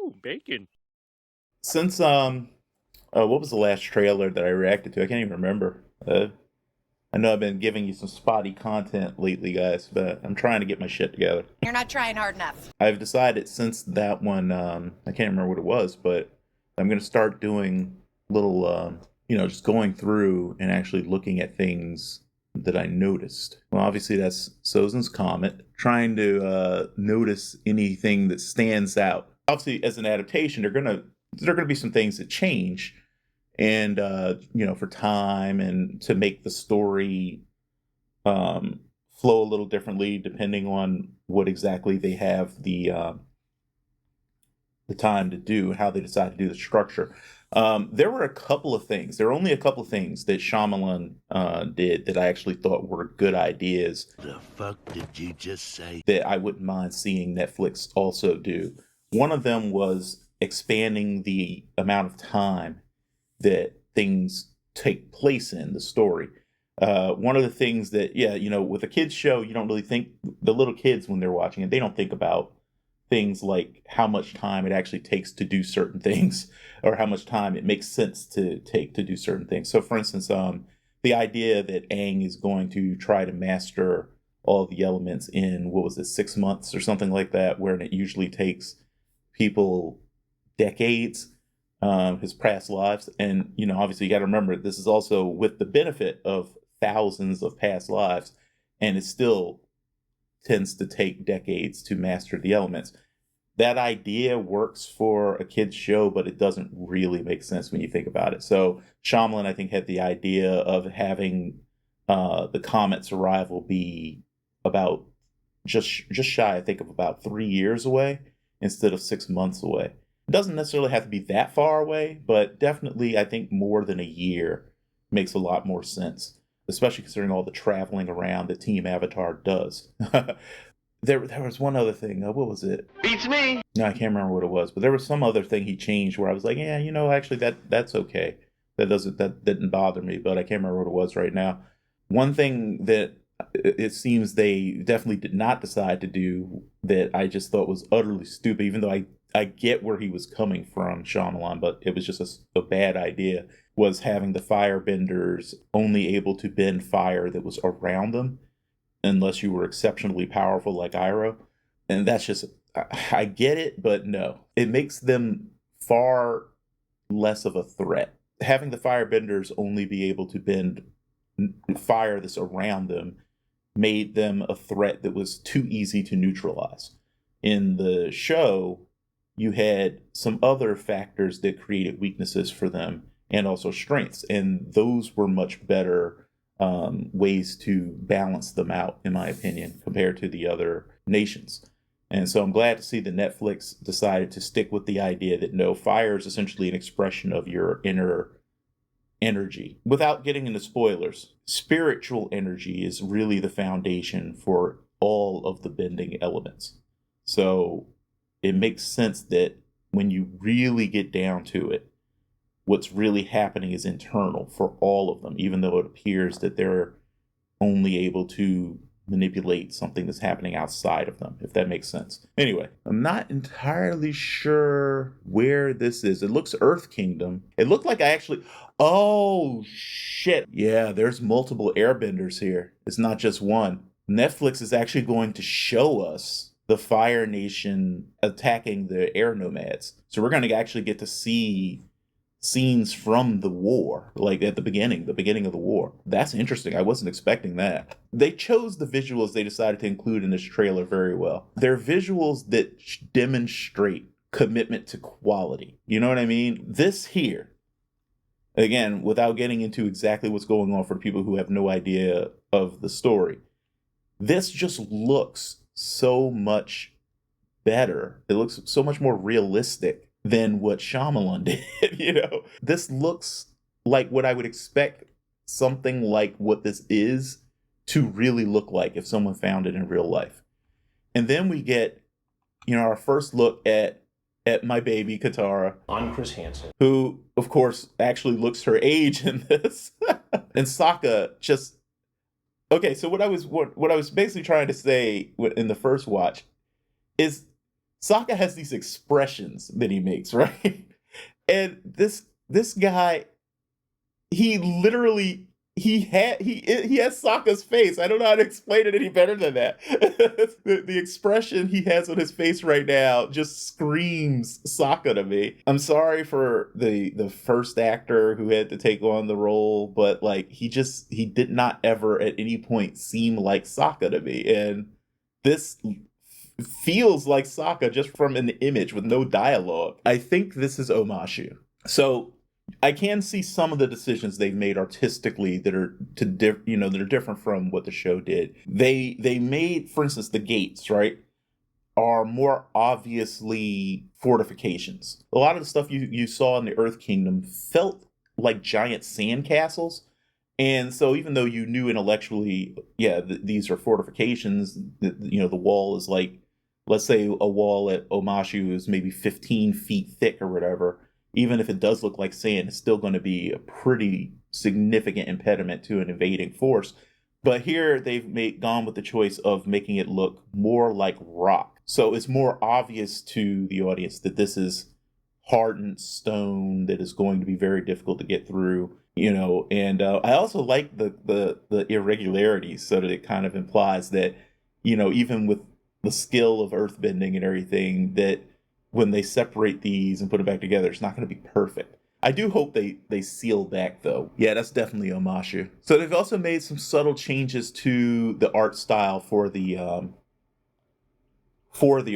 Ooh, bacon. Since what was the last trailer that I reacted to? I can't even remember. I know I've been giving you some spotty content lately, guys, but I'm trying to get my shit together. You're not trying hard enough. I've decided since that one, I can't remember what it was, but I'm gonna start doing little, just going through and actually looking at things that I noticed. Well, obviously that's Sozin's Comet, trying to notice anything that stands out. Obviously, as an adaptation, there are gonna be some things that change, and for time and to make the story flow a little differently depending on what exactly they have the time to do, how they decide to do the structure. There were a couple of things. There were only a couple of things that Shyamalan did that I actually thought were good ideas. The fuck did you just say? That I wouldn't mind seeing Netflix also do. One of them was expanding the amount of time that things take place in the story. One of the things that, with a kids show, you don't really think the little kids when they're watching it, they don't think about things like how much time it actually takes to do certain things or how much time it makes sense to take to do certain things. So, for instance, the idea that Aang is going to try to master all the elements in, what was it, 6 months or something like that, where it usually takes people decades, his past lives. And, obviously you got to remember, this is also with the benefit of thousands of past lives, and it still tends to take decades to master the elements. That idea works for a kid's show, but it doesn't really make sense when you think about it. So Shyamalan, I think, had the idea of having the comet's arrival be about just shy, I think, of about 3 years away instead of 6 months away. It doesn't necessarily have to be that far away, but definitely I think more than a year makes a lot more sense, especially considering all the traveling around that Team Avatar does. There was one other thing. What was it? Beats me. No, I can't remember what it was, but there was some other thing he changed where I was like, yeah, actually that's okay. That didn't bother me, but I can't remember what it was right now. One thing that it seems they definitely did not decide to do that I just thought was utterly stupid, even though I get where he was coming from, Shyamalan, but it was just a bad idea, was having the firebenders only able to bend fire that was around them unless you were exceptionally powerful like Iroh. And that's just, I get it, but no. It makes them far less of a threat. Having the firebenders only be able to bend fire that's around them made them a threat that was too easy to neutralize. In the show, you had some other factors that created weaknesses for them and also strengths, and those were much better ways to balance them out, in my opinion, compared to the other nations. And so I'm glad to see that Netflix decided to stick with the idea that no, fire is essentially an expression of your inner energy. Without getting into spoilers, spiritual energy is really the foundation for all of the bending elements. So it makes sense that when you really get down to it, what's really happening is internal for all of them, even though it appears that they're only able to manipulate something that's happening outside of them, if that makes sense. Anyway, I'm not entirely sure where this is. It looks Earth Kingdom. It looked like oh shit. Yeah, there's multiple airbenders here. It's not just one. Netflix is actually going to show us the Fire Nation attacking the air nomads. So we're going to actually get to see scenes from the war, like at the beginning of the war. That's interesting. I wasn't expecting that. They chose the visuals they decided to include in this trailer very well. They're visuals that demonstrate commitment to quality. You know what I mean? This here, again, without getting into exactly what's going on for people who have no idea of the story, this just looks so much better. It looks so much more realistic than what Shyamalan did. This looks like what I would expect something like what this is to really look like if someone found it in real life. And then we get, our first look at my baby Katara. I'm Chris Hansen, who, of course, actually looks her age in this. And Sokka just, okay, so what I was basically trying to say in the first watch is Sokka has these expressions that he makes, right? And this guy, he literally he has Sokka's face. I don't know how to explain it any better than that. The expression he has on his face right now just screams Sokka to me. I'm sorry for the first actor who had to take on the role, but like he did not ever at any point seem like Sokka to me, and this feels like Sokka just from an image with no dialogue. I think this is Omashu. So I can see some of the decisions they've made artistically that are that are different from what the show did. They made, for instance, the gates, right, are more obviously fortifications. A lot of the stuff you saw in the Earth Kingdom felt like giant sandcastles. And so even though you knew intellectually, yeah, these are fortifications, the wall is like, let's say a wall at Omashu is maybe 15 feet thick or whatever. Even if it does look like sand, it's still going to be a pretty significant impediment to an invading force. But here they've gone with the choice of making it look more like rock. So it's more obvious to the audience that this is hardened stone that is going to be very difficult to get through. And I also like the irregularities, so that it kind of implies that, even with the skill of earthbending and everything, that when they separate these and put it back together, it's not going to be perfect. I do hope they seal back, though. Yeah, that's definitely Omashu. So they've also made some subtle changes to the art style for the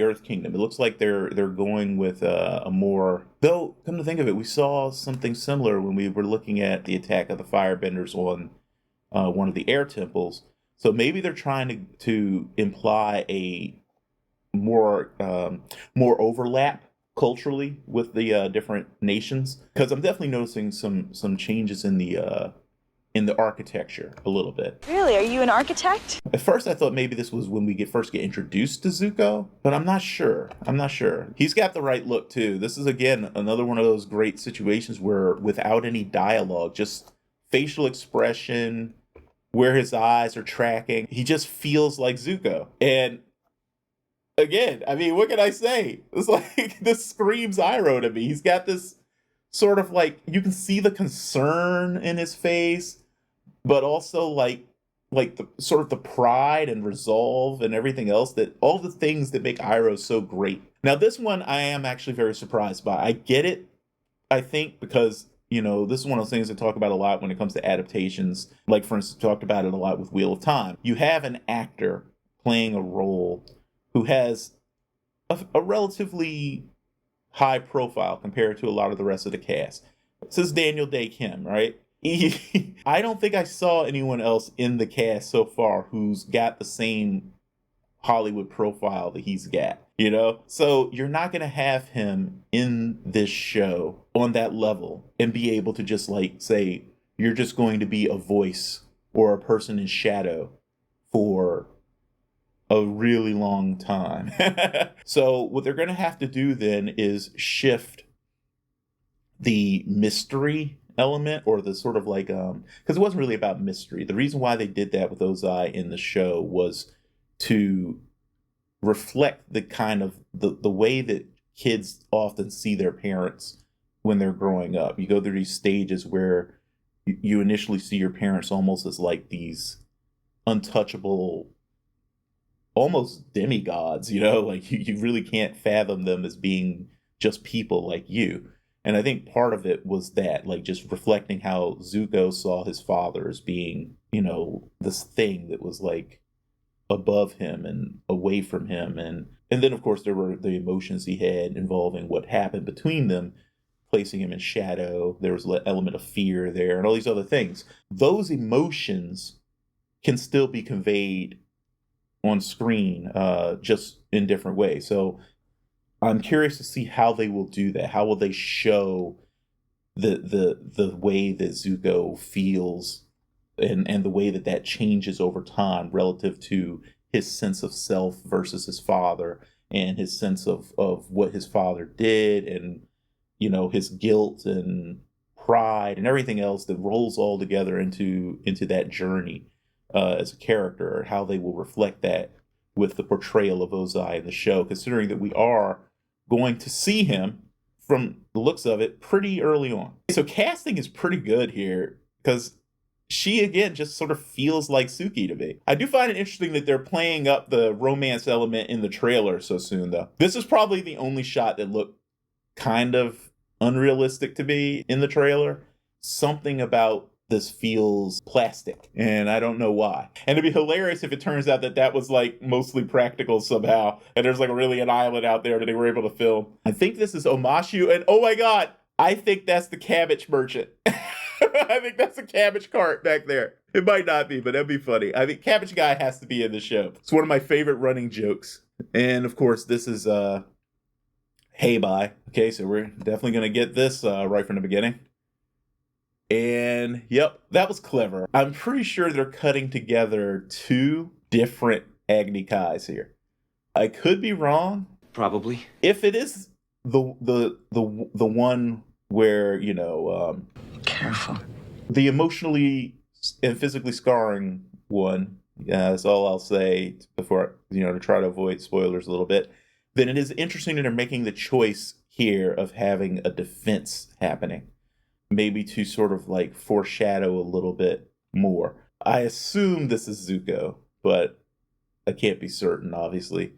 Earth Kingdom. It looks like they're going with a more, though. Come to think of it, we saw something similar when we were looking at the attack of the Firebenders on one of the air temples. So maybe they're trying to imply a more overlap culturally with the different nations, because I'm definitely noticing some changes in the architecture a little bit. Really? Are you an architect? At first, I thought maybe this was when we first get introduced to Zuko, but I'm not sure. He's got the right look too. This is again another one of those great situations where, without any dialogue, just facial expression, where his eyes are tracking, he just feels like Zuko. And again, I mean, what can I say? It's like, this screams Iroh to me. He's got this sort of, like, you can see the concern in his face, but also like the sort of the pride and resolve and everything else, that all the things that make Iroh so great. Now, this one I am actually very surprised by. I get it, I think, because this is one of those things I talk about a lot when it comes to adaptations. Like, for instance, talked about it a lot with Wheel of Time. You have an actor playing a role who has a relatively high profile compared to a lot of the rest of the cast. This is Daniel Day Kim, right? I don't think I saw anyone else in the cast so far who's got the same Hollywood profile that he's got, So you're not going to have him in this show on that level and be able to just, like, say, you're just going to be a voice or a person in shadow for a really long time. So what they're going to have to do then is shift the mystery element, or the sort of like, because it wasn't really about mystery. The reason why they did that with Ozai in the show was to reflect the kind of the way that kids often see their parents when they're growing up. You go through these stages where you initially see your parents almost as like these untouchable, almost demigods, like you really can't fathom them as being just people like you. And I think part of it was that, like, just reflecting how Zuko saw his father as being, this thing that was like above him and away from him. And then, of course, there were the emotions he had involving what happened between them, placing him in shadow. There was an element of fear there and all these other things. Those emotions can still be conveyed on screen, just in different ways. So I'm curious to see how they will do that. How will they show the way that Zuko feels, and the way that changes over time relative to his sense of self versus his father, and his sense of what his father did, and his guilt and pride and everything else that rolls all together into that journey as a character, how they will reflect that with the portrayal of Ozai in the show, considering that we are going to see him, from the looks of it, pretty early on. So casting is pretty good here, because she, again, just sort of feels like Suki to me. I do find it interesting that they're playing up the romance element in the trailer so soon, though. This is probably the only shot that looked kind of unrealistic to me in the trailer. Something about this feels plastic, and I don't know why. And it'd be hilarious if it turns out that that was like mostly practical somehow, and there's like really an island out there that they were able to film. I think this is Omashu, and oh my god, I think that's the cabbage merchant. I think that's a cabbage cart back there. It might not be, but that'd be funny. I mean, Cabbage Guy has to be in the show. It's one of my favorite running jokes. And of course, this is Hey Bye. Okay, so we're definitely going to get this right from the beginning. And yep, that was clever. I'm pretty sure they're cutting together two different Agni Kais here. I could be wrong. Probably. If it is the one where, you know, Careful. the emotionally and physically scarring one, that's all I'll say before, you know, to try to avoid spoilers a little bit, then it is interesting that they're making the choice here of having a defense happening. Maybe to sort of like foreshadow a little bit more. I assume this is Zuko, but I can't be certain, obviously.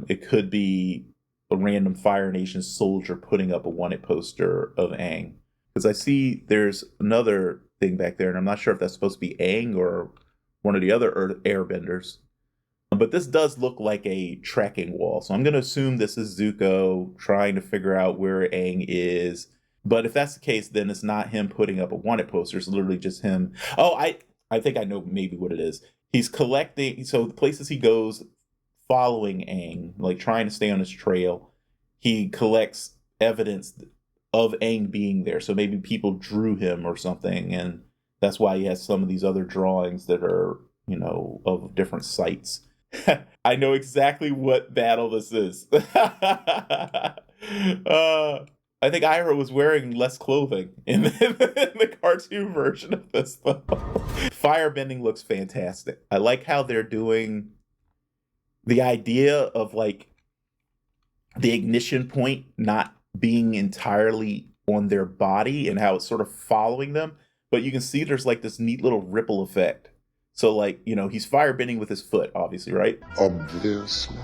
It could be a random Fire Nation soldier putting up a wanted poster of Aang. Because I see there's another thing back there, and I'm not sure if that's supposed to be Aang or one of the other airbenders. But this does look like a tracking wall. So I'm going to assume this is Zuko trying to figure out where Aang is. But if that's the case, then it's not him putting up a wanted poster. It's literally just him. Oh, I think I know maybe what it is. He's collecting. So the places he goes following Aang, like trying to stay on his trail, he collects evidence of Aang being there. So maybe people drew him or something. And that's why he has some of these other drawings that are, you know, of different sites. I know exactly what battle this is. I think Iroh was wearing less clothing in the cartoon version of this, though. Firebending looks fantastic. I like how they're doing the idea of like the ignition point not being entirely on their body and how it's sort of following them. But you can see there's like this neat little ripple effect. So like, you know, he's firebending with his foot, obviously, right? Obviously.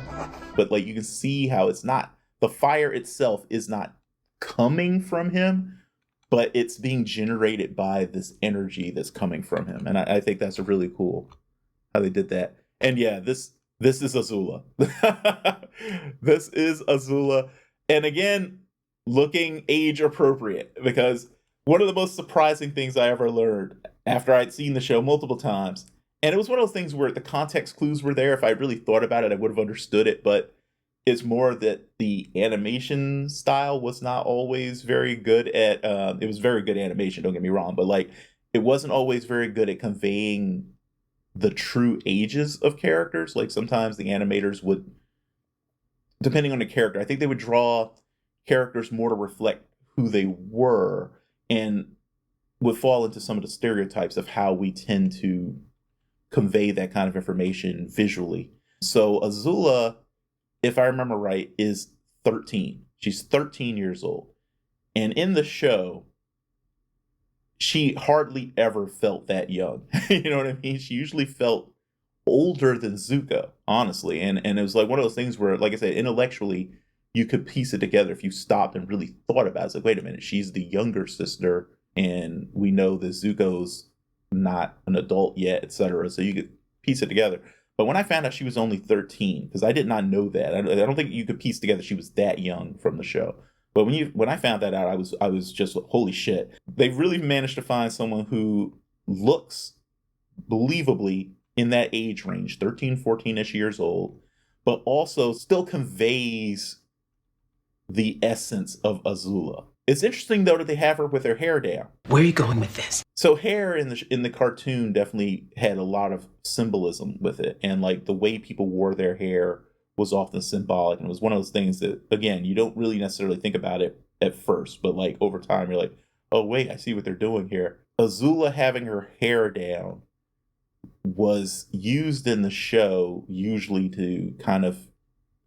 But like you can see how it's not, the fire itself is not coming from him, but it's being generated by this energy that's coming from him. And I think that's really cool how they did that. And yeah, this is Azula. This is Azula. And again, looking age appropriate, because one of the most surprising things I ever learned after I'd seen the show multiple times, and it was one of those things where the context clues were there. If I really thought about it, I would have understood it, but it's more that the animation style was not always very good at, it was very good animation, don't get me wrong, but like it wasn't always very good at conveying the true ages of characters. Like sometimes the animators would, depending on the character, I think they would draw characters more to reflect who they were and would fall into some of the stereotypes of how we tend to convey that kind of information visually. So Azula, if I remember right, is 13. She's 13 years old. And in the show, she hardly ever felt that young. You know what I mean? She usually felt older than Zuko, honestly. And it was like one of those things where, like I said, intellectually, you could piece it together if you stopped and really thought about it. It's like, wait a minute, she's the younger sister, and we know that Zuko's not an adult yet, etc. So you could piece it together. But when I found out she was only 13, because I did not know that, I don't think you could piece together she was that young from the show. But when I found that out, I was just, holy shit. They've really managed to find someone who looks believably in that age range, 13, 14-ish years old, but also still conveys the essence of Azula. It's interesting, though, that they have her with her hair down. Where are you going with this? So hair in the cartoon definitely had a lot of symbolism with it. And like the way people wore their hair was often symbolic. And it was one of those things that, again, you don't really necessarily think about it at first. But like over time, you're like, oh, wait, I see what they're doing here. Azula having her hair down was used in the show usually to kind of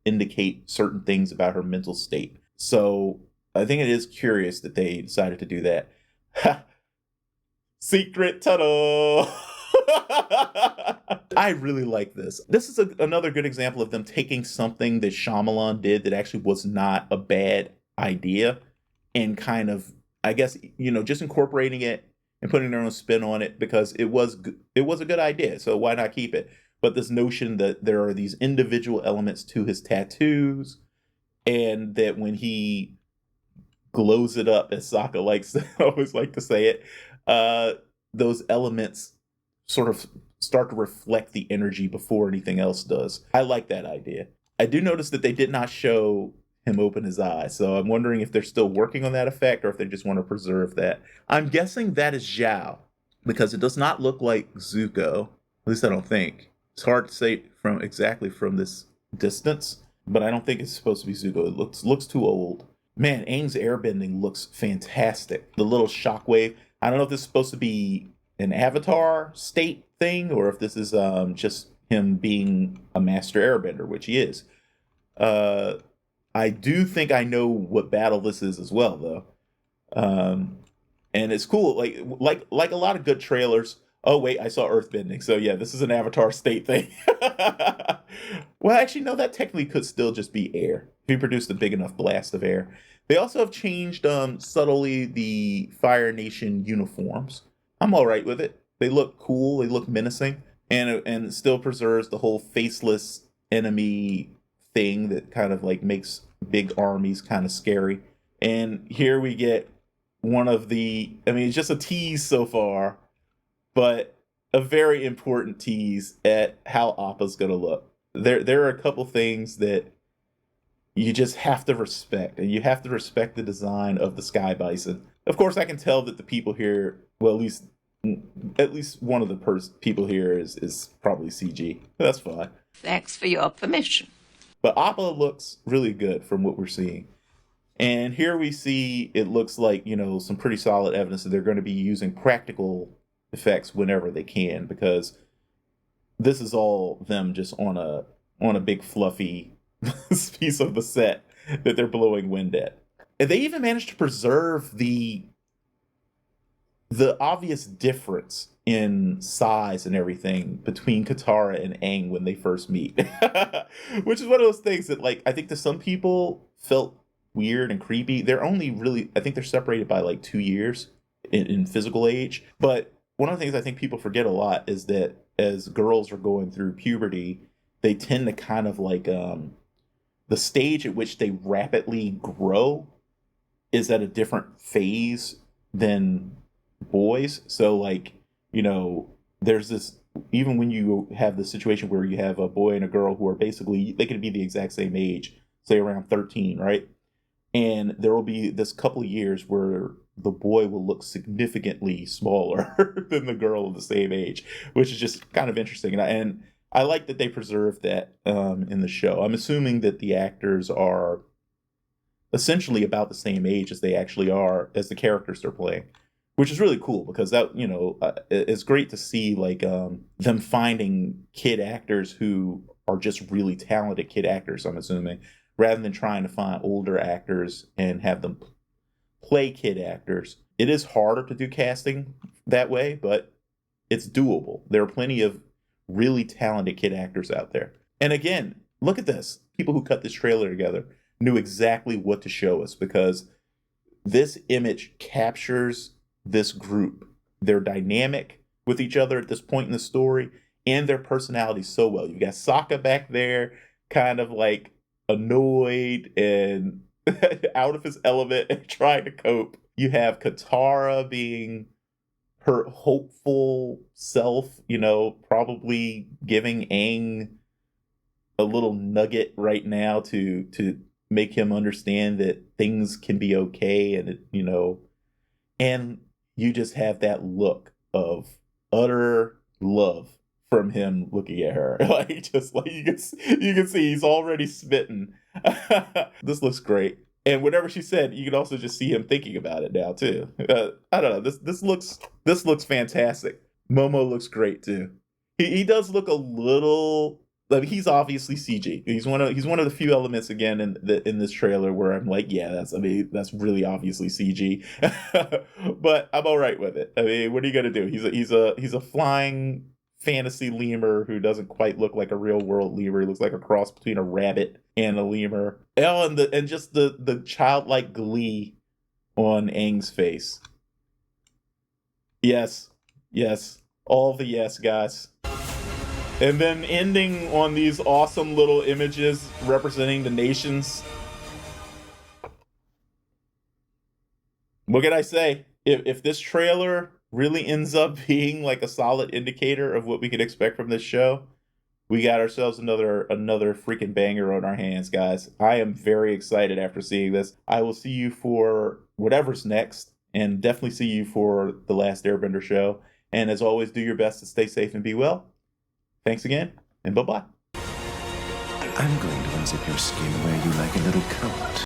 indicate certain things about her mental state. So I think it is curious that they decided to do that. Ha! Secret tunnel! I really like this. This is another good example of them taking something that Shyamalan did that actually was not a bad idea and kind of, I guess, just incorporating it and putting their own spin on it because it was a good idea. So why not keep it? But this notion that there are these individual elements to his tattoos and that when he glows it up, as Sokka likes to always like to say it, those elements sort of start to reflect the energy before anything else does. I like that idea. I do notice that they did not show him open his eyes, so I'm wondering if they're still working on that effect or if they just want to preserve that. I'm guessing that is Zhao, because it does not look like Zuko. At least I don't think. It's hard to say exactly from this distance, but I don't think it's supposed to be Zuko. It looks too old. Man, Aang's airbending looks fantastic. The little shockwave. I don't know if this is supposed to be an avatar state thing or if this is just him being a master airbender, which he is. I do think I know what battle this is as well, though. And it's cool. Like a lot of good trailers. Oh wait, I saw earthbending. So yeah, this is an avatar state thing. Well, actually, no, that technically could still just be air. If you produced a big enough blast of air. They also have changed subtly the Fire Nation uniforms. I'm all right with it. They look cool. They look menacing, and it still preserves the whole faceless enemy thing that kind of like makes big armies kind of scary. And here we get one of the. I mean, it's just a tease so far, but a very important tease at how Appa's gonna look. There are a couple things that you just have to respect, and you have to respect the design of the Sky Bison. Of course, I can tell that the people here, well, at least one of the people here is probably CG. That's fine. Thanks for your permission. But Appa looks really good from what we're seeing. And here we see it looks like, some pretty solid evidence that they're going to be using practical effects whenever they can, because this is all them just on a big fluffy piece of the set that they're blowing wind at. And they even managed to preserve the obvious difference in size and everything between Katara and Aang when they first meet. Which is one of those things that, like, I think to some people felt weird and creepy. They're only really, I think they're separated by like 2 years in physical age. But one of the things I think people forget a lot is that as girls are going through puberty, they tend to kind of like the stage at which they rapidly grow is at a different phase than boys. So like, there's this, even when you have the situation where you have a boy and a girl who are basically, they can be the exact same age, say around 13, right? And there will be this couple of years where the boy will look significantly smaller than the girl of the same age, which is just kind of interesting. And I like that they preserved that in the show. I'm assuming that the actors are essentially about the same age as they actually are as the characters they're playing, which is really cool because that, it's great to see like them finding kid actors who are just really talented kid actors, I'm assuming, rather than trying to find older actors and have them play kid actors. It is harder to do casting that way, but it's doable. There are plenty of really talented kid actors out there. And again, look at this. People who cut this trailer together knew exactly what to show us because this image captures this group, their dynamic with each other at this point in the story, and their personalities so well. You got Sokka back there, kind of like annoyed and out of his element and trying to cope. You have Katara being her hopeful self, probably giving Aang a little nugget right now to make him understand that things can be okay, and and you just have that look of utter love from him looking at her. Just like you can see he's already smitten. This looks great. And whatever she said, you can also just see him thinking about it now too. I don't know. This looks fantastic. Momo looks great too. He does look a little. I mean, he's obviously CG. He's one of the few elements again in this trailer where I'm like, yeah, that's really obviously CG. But I'm all right with it. I mean, what are you gonna do? He's a flying fantasy lemur who doesn't quite look like a real world lemur. He looks like a cross between a rabbit and a lemur. Oh, and just the childlike glee on Aang's face. Yes, all the yes, guys. And then ending on these awesome little images representing the nations. What can I say? If this trailer really ends up being like a solid indicator of what we can expect from this show, we got ourselves another freaking banger on our hands, guys. I am very excited after seeing this. I will see you for whatever's next, and definitely see you for the Last Airbender show. And as always, do your best to stay safe and be well. Thanks again, and bye-bye. I'm going to unzip your skin where you like a little coat.